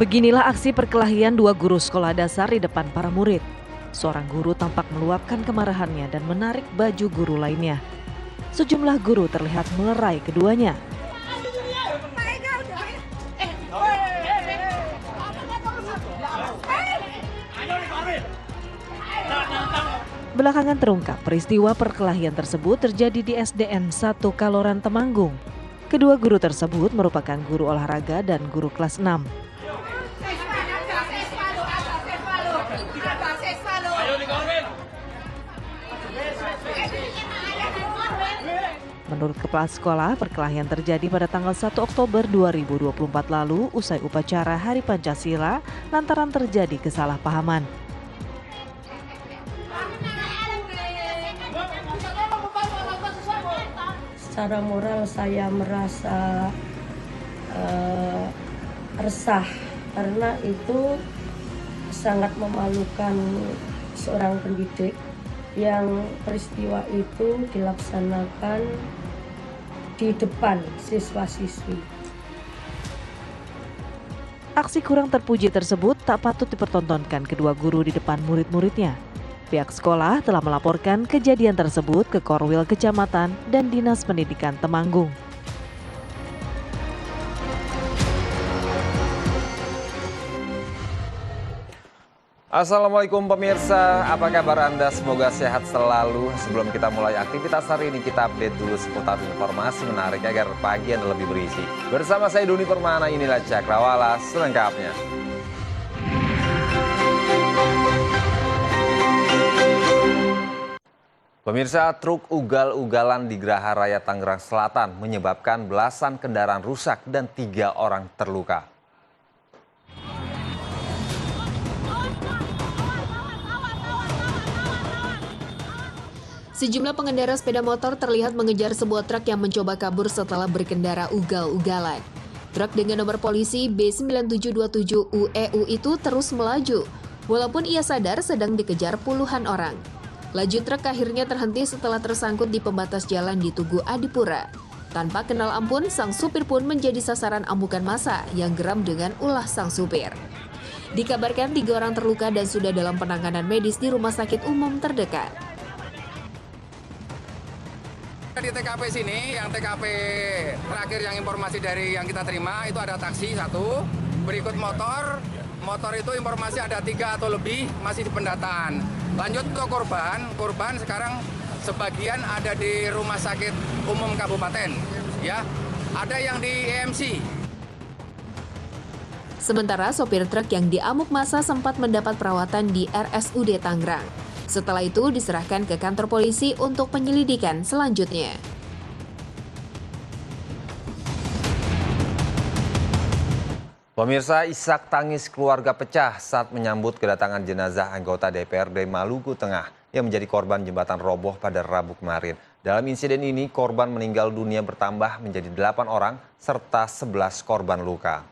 Beginilah aksi perkelahian dua guru sekolah dasar di depan para murid. Seorang guru tampak meluapkan kemarahannya dan menarik baju guru lainnya. Sejumlah guru terlihat melerai keduanya. Belakangan terungkap peristiwa perkelahian tersebut terjadi di SDN 1 Kaloran Temanggung. Kedua guru tersebut merupakan guru olahraga dan guru kelas 6. Menurut kepala sekolah, perkelahian terjadi pada tanggal 1 Oktober 2024 lalu usai upacara Hari Pancasila lantaran terjadi kesalahpahaman. Secara moral saya merasa resah karena itu sangat memalukan seorang pendidik yang peristiwa itu dilaksanakan di depan siswa-siswi. Aksi kurang terpuji tersebut tak patut dipertontonkan kedua guru di depan murid-muridnya. Pihak sekolah telah melaporkan kejadian tersebut ke Korwil Kecamatan dan Dinas Pendidikan Temanggung. Assalamualaikum pemirsa, apa kabar Anda? Semoga sehat selalu. Sebelum kita mulai aktivitas hari ini, kita update dulu seputar informasi menarik agar pagi Anda lebih berisi. Bersama saya Doni Permana, inilah Cakrawala selengkapnya. Pemirsa, truk ugal-ugalan di Geraha Raya Tangerang Selatan menyebabkan belasan kendaraan rusak dan 3 orang terluka. Sejumlah pengendara sepeda motor terlihat mengejar sebuah truk yang mencoba kabur setelah berkendara ugal-ugalan. Truk dengan nomor polisi B9727UEU itu terus melaju, walaupun ia sadar sedang dikejar puluhan orang. Laju truk akhirnya terhenti setelah tersangkut di pembatas jalan di Tugu Adipura. Tanpa kenal ampun, sang supir pun menjadi sasaran amukan massa yang geram dengan ulah sang supir. Dikabarkan 3 orang terluka dan sudah dalam penanganan medis di rumah sakit umum terdekat. Di TKP sini, yang TKP terakhir yang informasi dari yang kita terima itu ada taksi 1, berikut motor itu informasi ada 3 atau lebih masih di pendataan. Lanjut ke korban sekarang sebagian ada di rumah sakit umum kabupaten, ya, ada yang di EMC. Sementara sopir truk yang diamuk massa sempat mendapat perawatan di RSUD Tangerang. Setelah itu diserahkan ke kantor polisi untuk penyelidikan selanjutnya. Pemirsa, isak tangis keluarga pecah saat menyambut kedatangan jenazah anggota DPRD Maluku Tengah yang menjadi korban jembatan roboh pada Rabu kemarin. Dalam insiden ini, korban meninggal dunia bertambah menjadi 8 orang serta 11 korban luka.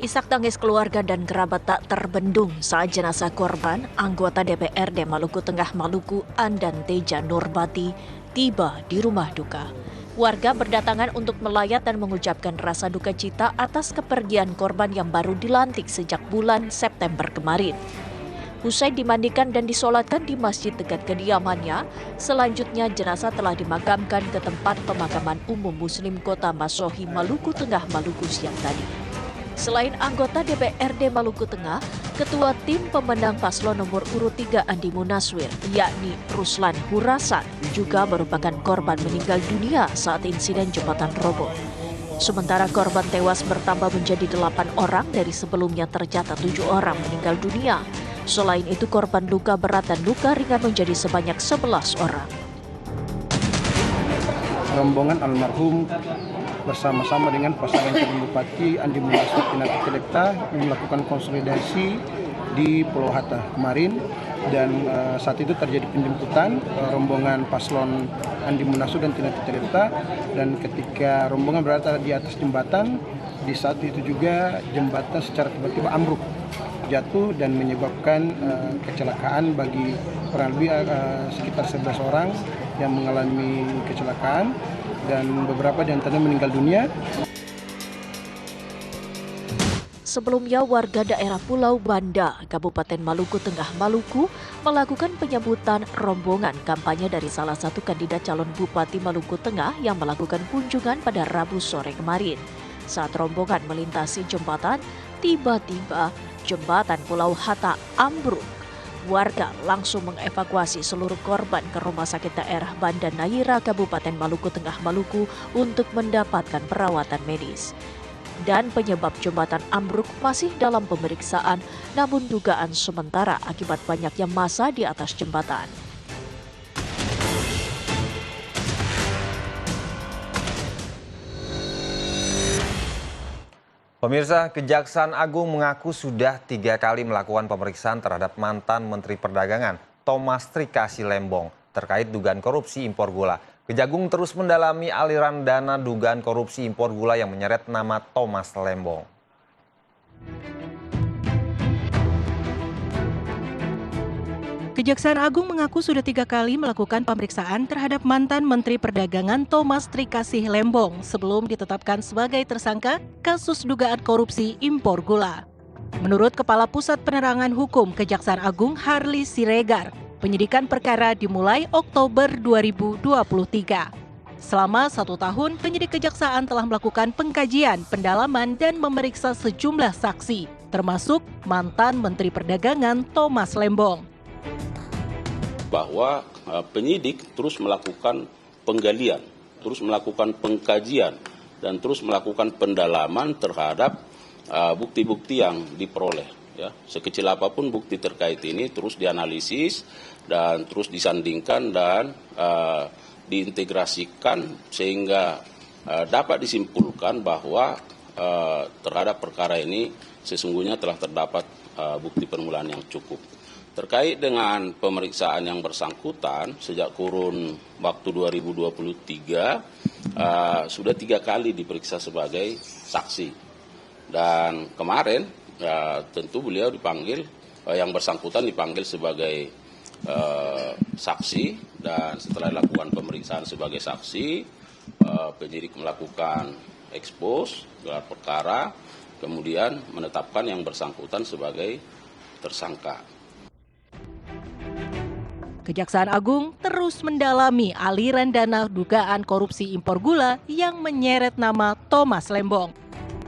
Isak tangis keluarga dan kerabat tak terbendung saat jenazah korban anggota DPRD Maluku Tengah Maluku Andan Teja Nurbati tiba di rumah duka. Warga berdatangan untuk melayat dan mengucapkan rasa duka cita atas kepergian korban yang baru dilantik sejak bulan September kemarin. Usai dimandikan dan disolatkan di masjid dekat kediamannya, selanjutnya jenazah telah dimakamkan ke tempat pemakaman umum Muslim Kota Masohi Maluku Tengah Maluku siang tadi. Selain anggota DPRD Maluku Tengah, Ketua Tim Pemenang Paslon nomor urut 3 Andi Munaswir, yakni Ruslan Hurasan, juga merupakan korban meninggal dunia saat insiden jembatan roboh. Sementara korban tewas bertambah menjadi 8 orang dari sebelumnya tercatat 7 orang meninggal dunia. Selain itu, korban luka berat dan luka ringan menjadi sebanyak 11 orang. Rombongan almarhum bersama-sama dengan pasangan calon bupati Andi Munaswir Pinatu Telekta melakukan konsolidasi di Pulau Hatta kemarin, dan saat itu terjadi penjemputan rombongan paslon Andi Munaswir dan Pinatu Telekta, dan ketika rombongan berada di atas jembatan, di saat itu juga jembatan secara tiba-tiba ambruk jatuh dan menyebabkan kecelakaan bagi kurang lebih sekitar 11 orang yang mengalami kecelakaan. dan beberapa di antaranya meninggal dunia. Sebelumnya, warga daerah Pulau Banda, Kabupaten Maluku Tengah, Maluku, melakukan penyambutan rombongan kampanye dari salah satu kandidat calon Bupati Maluku Tengah yang melakukan kunjungan pada Rabu sore kemarin. Saat rombongan melintasi jembatan, tiba-tiba jembatan Pulau Hatta ambruk. Warga langsung mengevakuasi seluruh korban ke Rumah Sakit Daerah Banda Naira, Kabupaten Maluku Tengah, Maluku untuk mendapatkan perawatan medis. Dan penyebab jembatan ambruk masih dalam pemeriksaan, namun dugaan sementara akibat banyaknya massa di atas jembatan. Pemirsa, Kejaksaan Agung mengaku sudah 3 kali melakukan pemeriksaan terhadap mantan Menteri Perdagangan Thomas Trikasi Lembong terkait dugaan korupsi impor gula. Kejagung terus mendalami aliran dana dugaan korupsi impor gula yang menyeret nama Thomas Lembong. Kejaksaan Agung mengaku sudah 3 kali melakukan pemeriksaan terhadap mantan Menteri Perdagangan Thomas Trikasi Lembong sebelum ditetapkan sebagai tersangka kasus dugaan korupsi impor gula. Menurut Kepala Pusat Penerangan Hukum Kejaksaan Agung Harli Siregar, penyidikan perkara dimulai Oktober 2023. Selama 1 tahun, penyidik kejaksaan telah melakukan pengkajian, pendalaman, dan memeriksa sejumlah saksi, termasuk mantan Menteri Perdagangan Thomas Lembong. Bahwa penyidik terus melakukan penggalian, terus melakukan pengkajian, dan terus melakukan pendalaman terhadap bukti-bukti yang diperoleh. Ya, sekecil apapun bukti terkait ini terus dianalisis dan terus disandingkan dan diintegrasikan sehingga dapat disimpulkan bahwa terhadap perkara ini sesungguhnya telah terdapat bukti permulaan yang cukup. Terkait dengan pemeriksaan yang bersangkutan sejak kurun waktu 2023 sudah 3 kali diperiksa sebagai saksi dan kemarin tentu beliau dipanggil, yang bersangkutan dipanggil sebagai saksi dan setelah dilakukan pemeriksaan sebagai saksi, penyidik melakukan ekspos gelar perkara, kemudian menetapkan yang bersangkutan sebagai tersangka. Kejaksaan Agung terus mendalami aliran dana dugaan korupsi impor gula yang menyeret nama Thomas Lembong.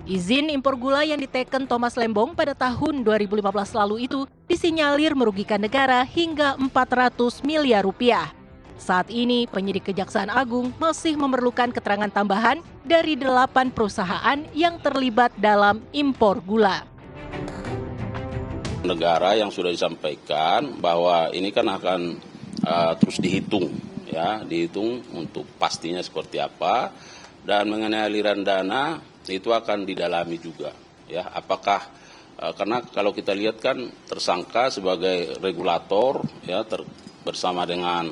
Izin impor gula yang diteken Thomas Lembong pada tahun 2015 lalu itu disinyalir merugikan negara hingga 400 miliar rupiah. Saat ini penyidik Kejaksaan Agung masih memerlukan keterangan tambahan dari 8 perusahaan yang terlibat dalam impor gula. Negara yang sudah disampaikan bahwa ini kan akan terus dihitung, ya, dihitung untuk pastinya seperti apa, dan mengenai aliran dana itu akan didalami juga, ya, apakah karena kalau kita lihat kan tersangka sebagai regulator, ya, bersama dengan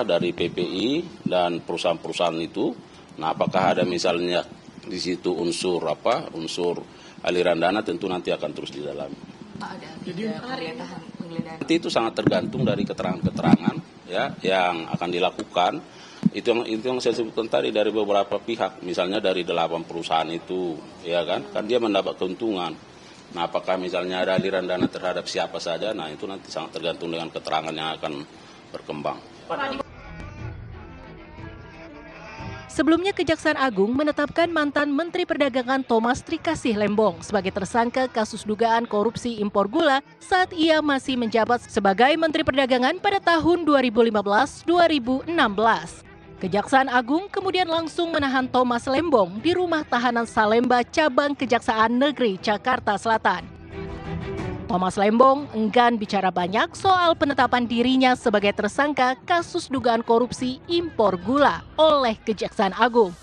dari PPI dan perusahaan-perusahaan itu. Nah, apakah ada misalnya di situ unsur aliran dana, tentu nanti akan terus didalami. Nanti itu sangat tergantung dari keterangan-keterangan, ya, yang akan dilakukan. Itu yang saya sebutkan tadi dari beberapa pihak, misalnya dari 8 perusahaan itu, ya kan dia mendapat keuntungan. Nah, apakah misalnya ada aliran dana terhadap siapa saja? Nah, itu nanti sangat tergantung dengan keterangan yang akan berkembang. Sebelumnya, Kejaksaan Agung menetapkan mantan Menteri Perdagangan Thomas Trikasi Lembong sebagai tersangka kasus dugaan korupsi impor gula saat ia masih menjabat sebagai Menteri Perdagangan pada tahun 2015-2016. Kejaksaan Agung kemudian langsung menahan Thomas Lembong di Rumah Tahanan Salemba Cabang Kejaksaan Negeri Jakarta Selatan. Thomas Lembong enggan bicara banyak soal penetapan dirinya sebagai tersangka kasus dugaan korupsi impor gula oleh Kejaksaan Agung.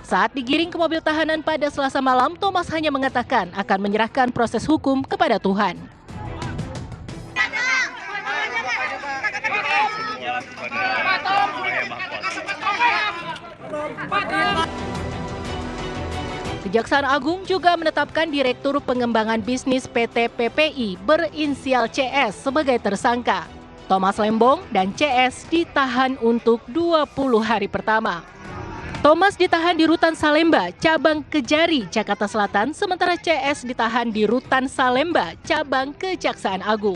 Saat digiring ke mobil tahanan pada Selasa malam, Thomas hanya mengatakan akan menyerahkan proses hukum kepada Tuhan. Kejaksaan Agung juga menetapkan Direktur Pengembangan Bisnis PT PPI berinisial CS sebagai tersangka. Thomas Lembong dan CS ditahan untuk 20 hari pertama. Thomas ditahan di Rutan Salemba, cabang Kejari, Jakarta Selatan, sementara CS ditahan di Rutan Salemba, cabang Kejaksaan Agung.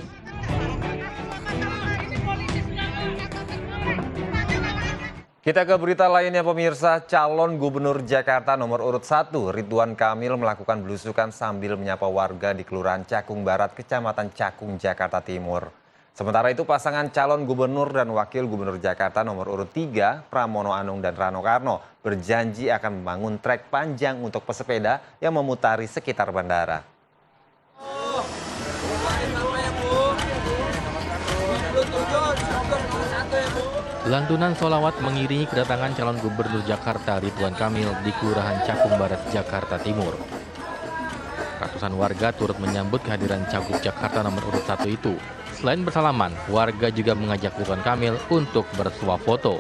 Kita ke berita lainnya pemirsa, calon gubernur Jakarta nomor urut 1 Ridwan Kamil melakukan belusukan sambil menyapa warga di Kelurahan Cakung Barat, Kecamatan Cakung, Jakarta Timur. Sementara itu pasangan calon gubernur dan wakil gubernur Jakarta nomor urut 3 Pramono Anung dan Rano Karno berjanji akan membangun trek panjang untuk pesepeda yang memutari sekitar bandara. Lantunan sholawat mengiringi kedatangan calon gubernur Jakarta Ridwan Kamil di Kelurahan Cakung Barat, Jakarta Timur. Ratusan warga turut menyambut kehadiran Cagup Jakarta nomor urut 1 itu. Selain bersalaman, warga juga mengajak Ridwan Kamil untuk bersuah foto.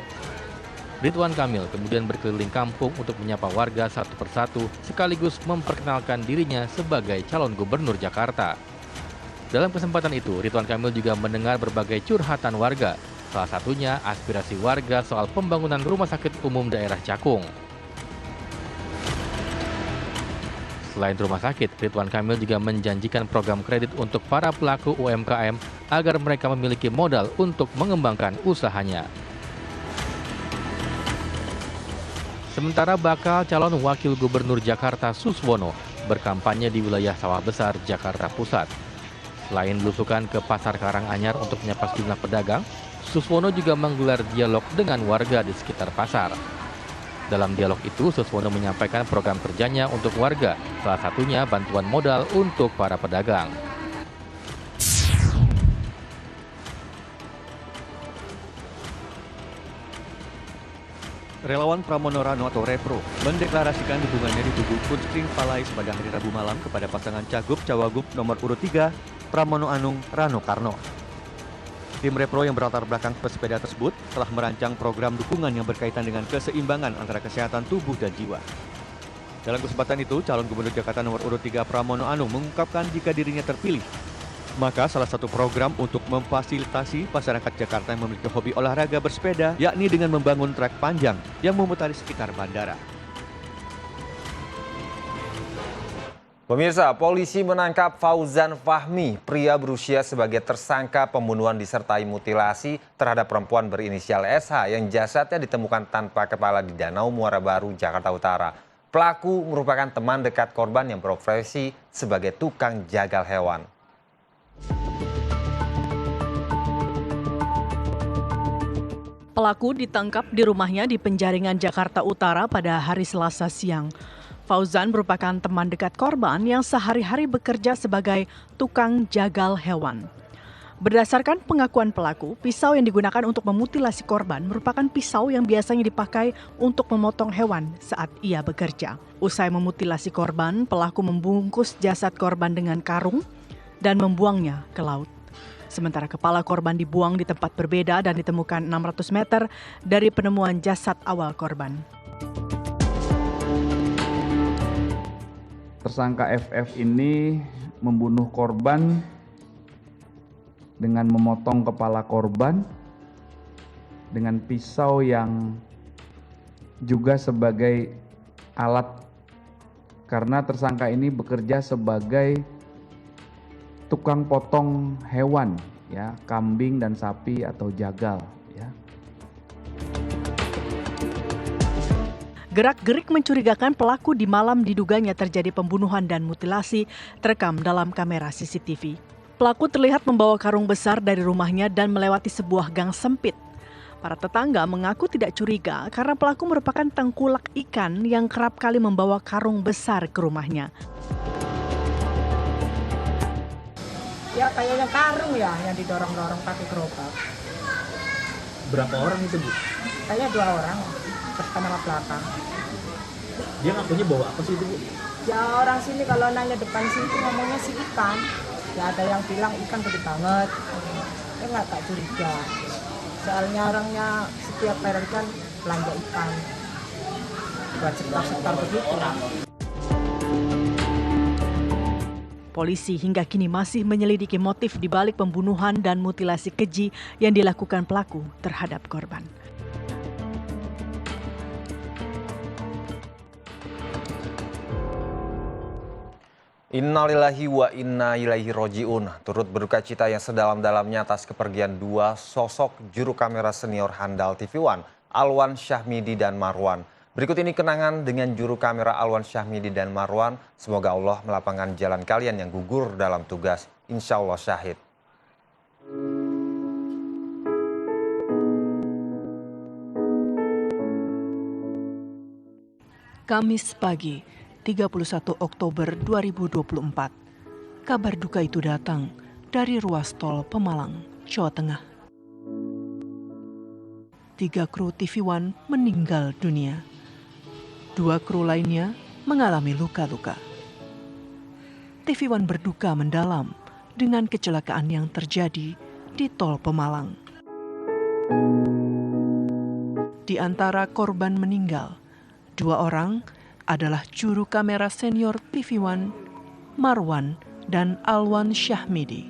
Ridwan Kamil kemudian berkeliling kampung untuk menyapa warga satu persatu sekaligus memperkenalkan dirinya sebagai calon gubernur Jakarta. Dalam kesempatan itu, Ridwan Kamil juga mendengar berbagai curhatan warga. Salah satunya aspirasi warga soal pembangunan rumah sakit umum daerah Cakung. Selain rumah sakit, Ridwan Kamil juga menjanjikan program kredit untuk para pelaku UMKM agar mereka memiliki modal untuk mengembangkan usahanya. Sementara bakal calon wakil gubernur Jakarta Suswono berkampanye di wilayah Sawah Besar, Jakarta Pusat. Selain belusukan ke Pasar Karanganyar untuk menyapa sejumlah pedagang, Suswono juga menggelar dialog dengan warga di sekitar pasar. Dalam dialog itu, Suswono menyampaikan program kerjanya untuk warga, salah satunya bantuan modal untuk para pedagang. Relawan Pramono Rano atau Repro mendeklarasikan dukungannya di Tugu Kunskring Palais pada hari Rabu malam kepada pasangan Cagup Cawagup nomor urut 3 Pramono Anung Rano Karno. Tim Repro yang berlatar belakang pesepeda tersebut telah merancang program dukungan yang berkaitan dengan keseimbangan antara kesehatan tubuh dan jiwa. Dalam kesempatan itu, calon gubernur Jakarta nomor urut 3 Pramono Anung mengungkapkan jika dirinya terpilih, maka salah satu program untuk memfasilitasi masyarakat Jakarta yang memiliki hobi olahraga bersepeda, yakni dengan membangun trek panjang yang memutari sekitar bandara. Pemirsa, polisi menangkap Fauzan Fahmi, pria berusia sebagai tersangka pembunuhan disertai mutilasi terhadap perempuan berinisial SH yang jasadnya ditemukan tanpa kepala di Danau Muara Baru, Jakarta Utara. Pelaku merupakan teman dekat korban yang berprofesi sebagai tukang jagal hewan. Pelaku ditangkap di rumahnya di Penjaringan, Jakarta Utara pada hari Selasa siang. Fauzan merupakan teman dekat korban yang sehari-hari bekerja sebagai tukang jagal hewan. Berdasarkan pengakuan pelaku, pisau yang digunakan untuk memutilasi korban merupakan pisau yang biasanya dipakai untuk memotong hewan saat ia bekerja. Usai memutilasi korban, pelaku membungkus jasad korban dengan karung dan membuangnya ke laut. Sementara kepala korban dibuang di tempat berbeda dan ditemukan 600 meter dari penemuan jasad awal korban. Tersangka FF ini membunuh korban dengan memotong kepala korban dengan pisau yang juga sebagai alat, karena tersangka ini bekerja sebagai tukang potong hewan, ya, kambing dan sapi atau jagal, ya. Gerak-gerik mencurigakan pelaku di malam diduganya terjadi pembunuhan dan mutilasi terekam dalam kamera CCTV. Pelaku terlihat membawa karung besar dari rumahnya dan melewati sebuah gang sempit. Para tetangga mengaku tidak curiga karena pelaku merupakan tengkulak ikan yang kerap kali membawa karung besar ke rumahnya. Ya kayaknya karung ya yang didorong-dorong pakai gerobak. Berapa orang itu, Bu? Kayaknya 2 orang, depan sama belakang. Dia ngakunya bawa apa sih itu, Bu? Ya orang sini kalau nanya depan sini ngomongnya sih ikan. Ya ada yang bilang ikan gede banget. Ya nggak tak curiga. Soalnya orangnya setiap hari kan belanja ikan. Buat sekitar begitu. Polisi hingga kini masih menyelidiki motif di balik pembunuhan dan mutilasi keji yang dilakukan pelaku terhadap korban. Innalillahi wa inna ilaihi roji'un. Turut berduka cita yang sedalam-dalamnya atas kepergian dua sosok juru kamera senior handal TV One, Alwan Syahmidi dan Marwan. Berikut ini kenangan dengan juru kamera Alwan Syahmidi dan Marwan. Semoga Allah melapangkan jalan kalian yang gugur dalam tugas. Insya Allah syahid. Kamis pagi, 31 Oktober 2024. Kabar duka itu datang dari ruas tol Pemalang, Jawa Tengah. 3 kru TV One meninggal dunia. 2 kru lainnya mengalami luka-luka. TV One berduka mendalam dengan kecelakaan yang terjadi di tol Pemalang. Di antara korban meninggal, 2 orang adalah juru kamera senior TV One, Marwan dan Alwan Syahmidi.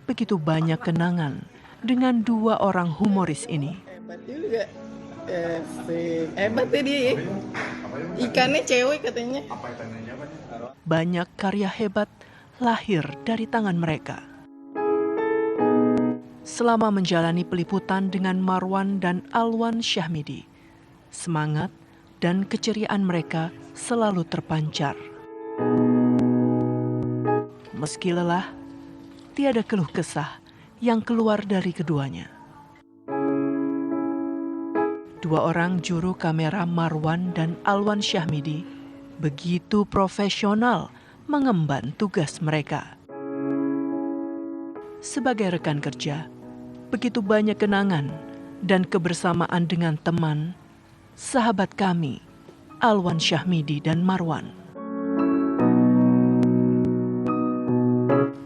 Begitu banyak kenangan dengan 2 orang humoris ini. Hebat juga. Hebat dia. Ikannya cewek katanya. Banyak karya hebat lahir dari tangan mereka. Selama menjalani peliputan dengan Marwan dan Alwan Syahmidi, semangat dan keceriaan mereka selalu terpancar. Meski lelah, tiada keluh kesah yang keluar dari keduanya. 2 orang juru kamera Marwan dan Alwan Syahmidi begitu profesional mengemban tugas mereka. Sebagai rekan kerja, begitu banyak kenangan dan kebersamaan dengan teman, sahabat kami, Alwan Syahmidi dan Marwan.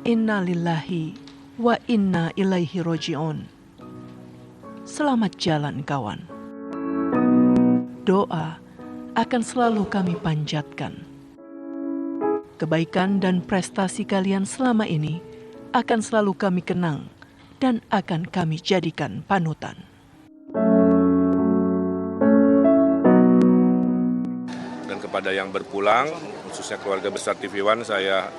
Inna lillahi wa inna ilaihi roji'un. Selamat jalan kawan. Doa akan selalu kami panjatkan. Kebaikan dan prestasi kalian selama ini akan selalu kami kenang dan akan kami jadikan panutan. Dan kepada yang berpulang, khususnya keluarga besar TV One, saya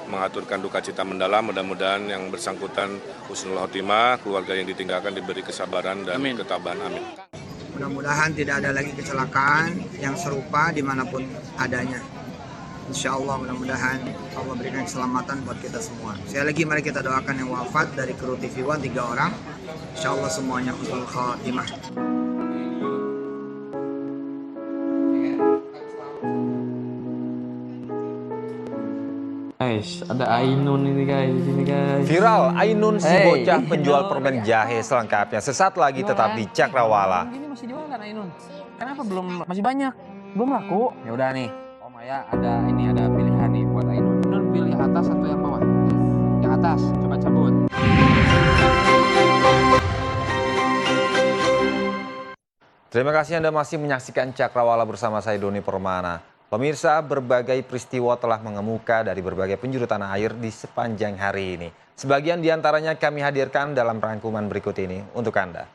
mengaturkan duka cita mendalam. Mudah-mudahan yang bersangkutan husnul khotimah, keluarga yang ditinggalkan diberi kesabaran dan ketabahan. Amin. Mudah-mudahan tidak ada lagi kecelakaan yang serupa dimanapun adanya. Insya Allah mudah-mudahan Allah berikan keselamatan buat kita semua. Sekali lagi mari kita doakan yang wafat dari kru TV One 3 orang. Insya Allah semuanya husnul khotimah. Guys, ada Ainun ini guys, di sini guys. Viral, Ainun si bocah penjual permen jahe selengkapnya. Sesaat lagi tetap di Cakrawala. Ini masih jualan Ainun. Kenapa belum? Masih banyak. Belum laku. Ya udah nih. Oh Maya, ada pilihan nih buat Ainun. Ainun pilih atas atau yang bawah? Yang atas. Coba cabut. Terima kasih Anda masih menyaksikan Cakrawala bersama saya Doni Permana. Pemirsa, berbagai peristiwa telah mengemuka dari berbagai penjuru tanah air di sepanjang hari ini. Sebagian diantaranya kami hadirkan dalam rangkuman berikut ini untuk Anda.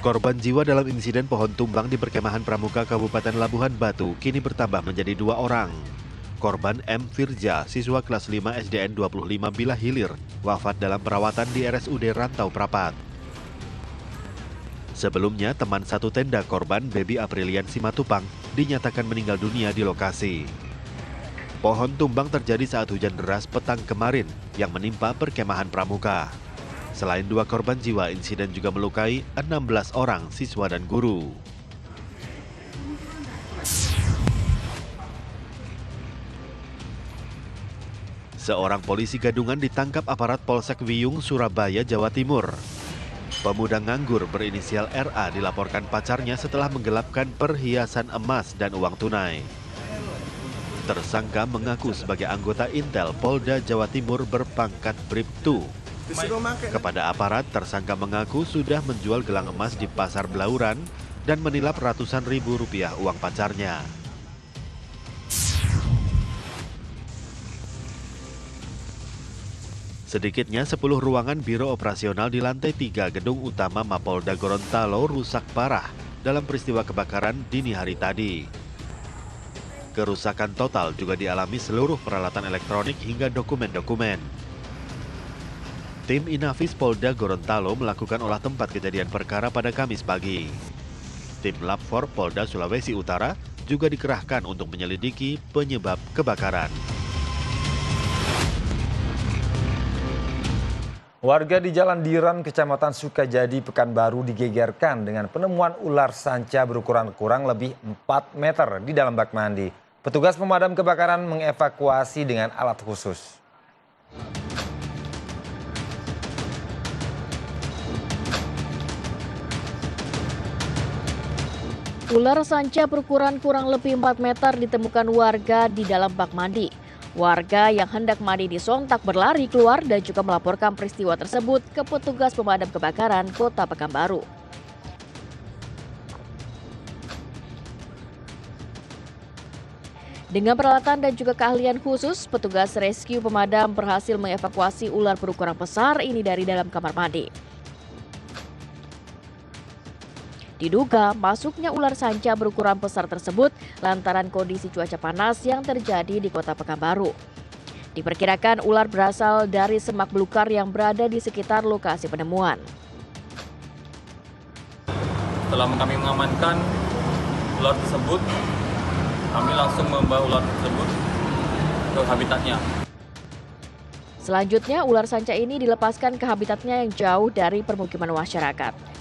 Korban jiwa dalam insiden pohon tumbang di perkemahan Pramuka Kabupaten Labuhan Batu kini bertambah menjadi 2 orang. Korban M. Firja, siswa kelas 5 SDN 25 Bila Hilir, wafat dalam perawatan di RSUD Rantau Prapat. Sebelumnya, teman satu tenda korban Baby Aprilian Simatupang dinyatakan meninggal dunia di lokasi. Pohon tumbang terjadi saat hujan deras petang kemarin yang menimpa perkemahan Pramuka. Selain 2 korban jiwa, insiden juga melukai 16 orang siswa dan guru. Seorang polisi gadungan ditangkap aparat Polsek Wiyung, Surabaya, Jawa Timur. Pemuda nganggur berinisial RA dilaporkan pacarnya setelah menggelapkan perhiasan emas dan uang tunai. Tersangka mengaku sebagai anggota Intel Polda Jawa Timur berpangkat Bribtu. Kepada aparat, tersangka mengaku sudah menjual gelang emas di pasar Blauran dan menilap ratusan ribu rupiah uang pacarnya. Sedikitnya 10 ruangan biro operasional di lantai 3 gedung utama Mapolda Gorontalo rusak parah dalam peristiwa kebakaran dini hari tadi. Kerusakan total juga dialami seluruh peralatan elektronik hingga dokumen-dokumen. Tim Inafis Polda Gorontalo melakukan olah tempat kejadian perkara pada Kamis pagi. Tim Lab 4 Polda Sulawesi Utara juga dikerahkan untuk menyelidiki penyebab kebakaran. Warga di Jalan Diran, Kecamatan Sukajadi, Pekanbaru digegerkan dengan penemuan ular sanca berukuran kurang lebih 4 meter di dalam bak mandi. Petugas pemadam kebakaran mengevakuasi dengan alat khusus. Ular sanca berukuran kurang lebih 4 meter ditemukan warga di dalam bak mandi. Warga yang hendak mandi disontak berlari keluar dan juga melaporkan peristiwa tersebut ke petugas pemadam kebakaran Kota Pekanbaru. Dengan peralatan dan juga keahlian khusus, petugas rescue pemadam berhasil mengevakuasi ular berukuran besar ini dari dalam kamar mandi. Diduga masuknya ular sanca berukuran besar tersebut lantaran kondisi cuaca panas yang terjadi di Kota Pekanbaru. Diperkirakan ular berasal dari semak belukar yang berada di sekitar lokasi penemuan. Setelah kami mengamankan ular tersebut, kami langsung membawa ular tersebut ke habitatnya. Selanjutnya, ular sanca ini dilepaskan ke habitatnya yang jauh dari permukiman masyarakat.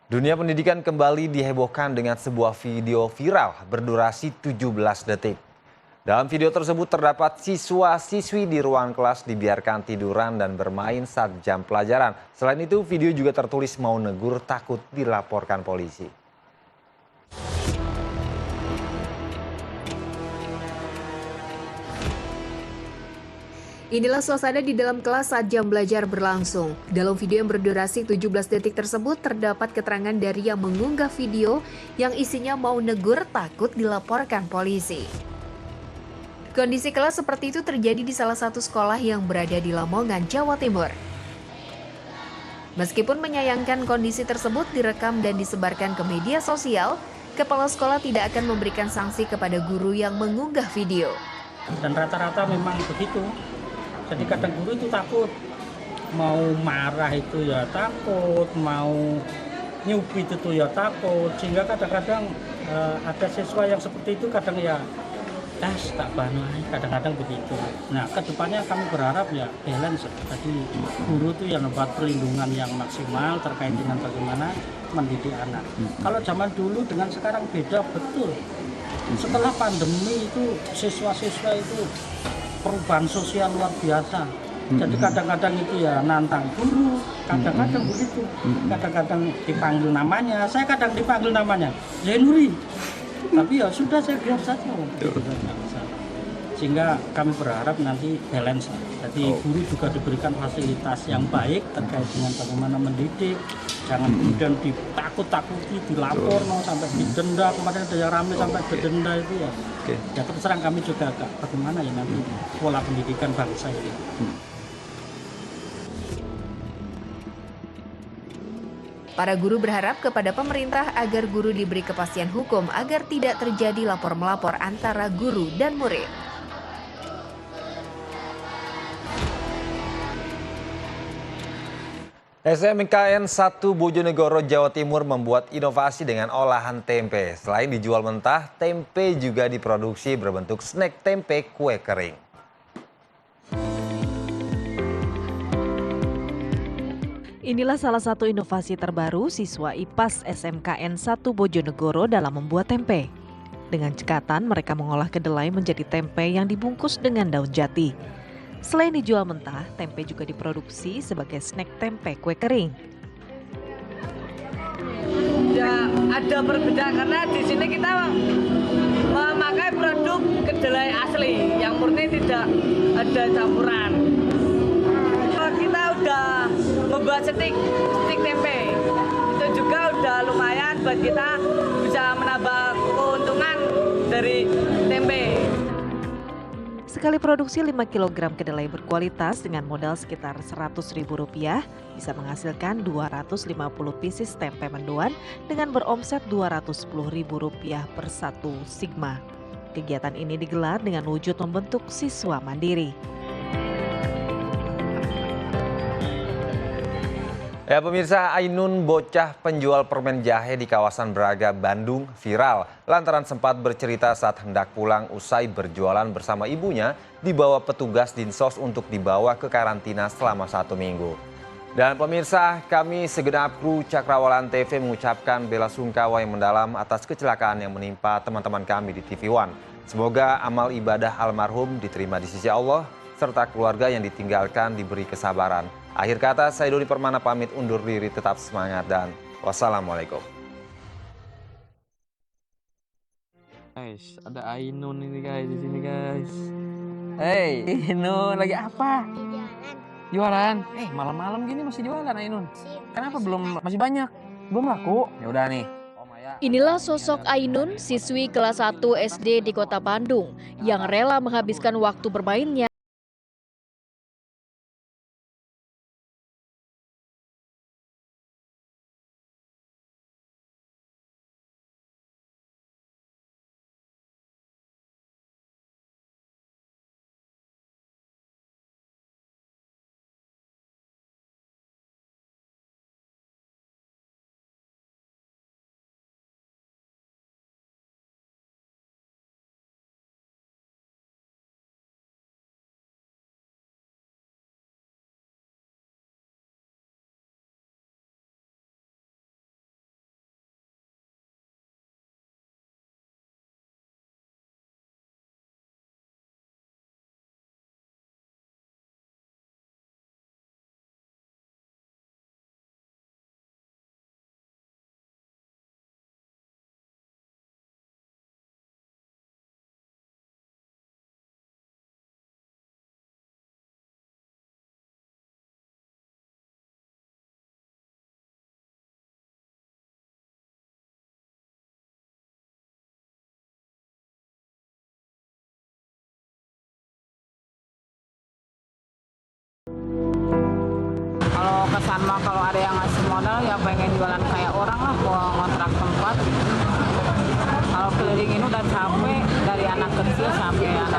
Dunia pendidikan kembali dihebohkan dengan sebuah video viral berdurasi 17 detik. Dalam video tersebut terdapat siswa-siswi di ruang kelas dibiarkan tiduran dan bermain saat jam pelajaran. Selain itu, video juga tertulis mau negur takut dilaporkan polisi. Inilah suasana di dalam kelas saat jam belajar berlangsung. Dalam video yang berdurasi 17 detik tersebut terdapat keterangan dari yang mengunggah video yang isinya mau negur takut dilaporkan polisi. Kondisi kelas seperti itu terjadi di salah satu sekolah yang berada di Lamongan, Jawa Timur. Meskipun menyayangkan kondisi tersebut direkam dan disebarkan ke media sosial, kepala sekolah tidak akan memberikan sanksi kepada guru yang mengunggah video. Dan rata-rata memang begitu. Jadi kadang guru itu takut, mau marah itu ya takut, mau nyubit itu ya takut, sehingga kadang-kadang ada siswa yang seperti itu kadang ya tak banyak, kadang-kadang begitu. Nah, kedepannya kami berharap ya balance, tadi guru itu yang dapat perlindungan yang maksimal terkait dengan bagaimana mendidik anak. Kalau zaman dulu dengan sekarang beda betul. Setelah pandemi itu siswa-siswa itu perubahan sosial luar biasa. Jadi kadang-kadang itu ya nantang guru, kadang-kadang begitu. Kadang-kadang dipanggil namanya, saya kadang dipanggil namanya Zainuri. Tapi ya sudah, saya biar saja. Sehingga kami berharap nanti balance. Jadi guru juga diberikan fasilitas yang baik terkait dengan bagaimana mendidik. Jangan kemudian ditakut-takuti, dilapor sampai didenda. Kemarin ada yang ramai sampai didenda itu ya. Ya terus terang kami juga agak bagaimana ya nanti pola pendidikan bangsa ini. Para guru berharap kepada pemerintah agar guru diberi kepastian hukum agar tidak terjadi lapor-melapor antara guru dan murid. SMKN 1 Bojonegoro, Jawa Timur membuat inovasi dengan olahan tempe. Selain dijual mentah, tempe juga diproduksi berbentuk snack tempe kue kering. Inilah salah satu inovasi terbaru siswa IPAS SMKN 1 Bojonegoro dalam membuat tempe. Dengan cekatan, mereka mengolah kedelai menjadi tempe yang dibungkus dengan daun jati. Selain dijual mentah, tempe juga diproduksi sebagai snack tempe kue kering. Ya ada berbeda karena di sini kita memakai produk kedelai asli yang murni, tidak ada campuran. Kita udah membuat stik tempe, itu juga udah lumayan buat kita bisa menambah keuntungan dari tempe. Sekali produksi 5 kg kedelai berkualitas dengan modal sekitar Rp100.000 bisa menghasilkan 250 pieces tempe mendoan dengan beromset Rp210.000 per satu sigma. Kegiatan ini digelar dengan wujud membentuk siswa mandiri. Ya pemirsa, Ainun, bocah penjual permen jahe di kawasan Braga, Bandung viral lantaran sempat bercerita saat hendak pulang usai berjualan bersama ibunya dibawa petugas Dinsos untuk dibawa ke karantina selama 1 minggu. Dan pemirsa, kami segenap kru Cakrawalan TV mengucapkan bela sungkawa yang mendalam atas kecelakaan yang menimpa teman-teman kami di TV One. Semoga amal ibadah almarhum diterima di sisi Allah serta keluarga yang ditinggalkan diberi kesabaran. Akhir kata, saya Doni Permana pamit undur diri, tetap semangat dan wassalamualaikum. Guys, ada Ainun ini guys di sini guys. Hey, Ainun lagi apa? Jualan. Malam-malam gini masih jualan Ainun. Kenapa belum masih banyak? Belum laku? Ya udah nih. Inilah sosok Ainun, siswi kelas 1 SD di Kota Bandung yang rela menghabiskan waktu bermainnya kesan mah kalau ada yang ngasih modal ya pengen jualan kayak orang lah, mau ngontrak tempat. Kalau keliling ini udah capek, dari anak kecil sampai anak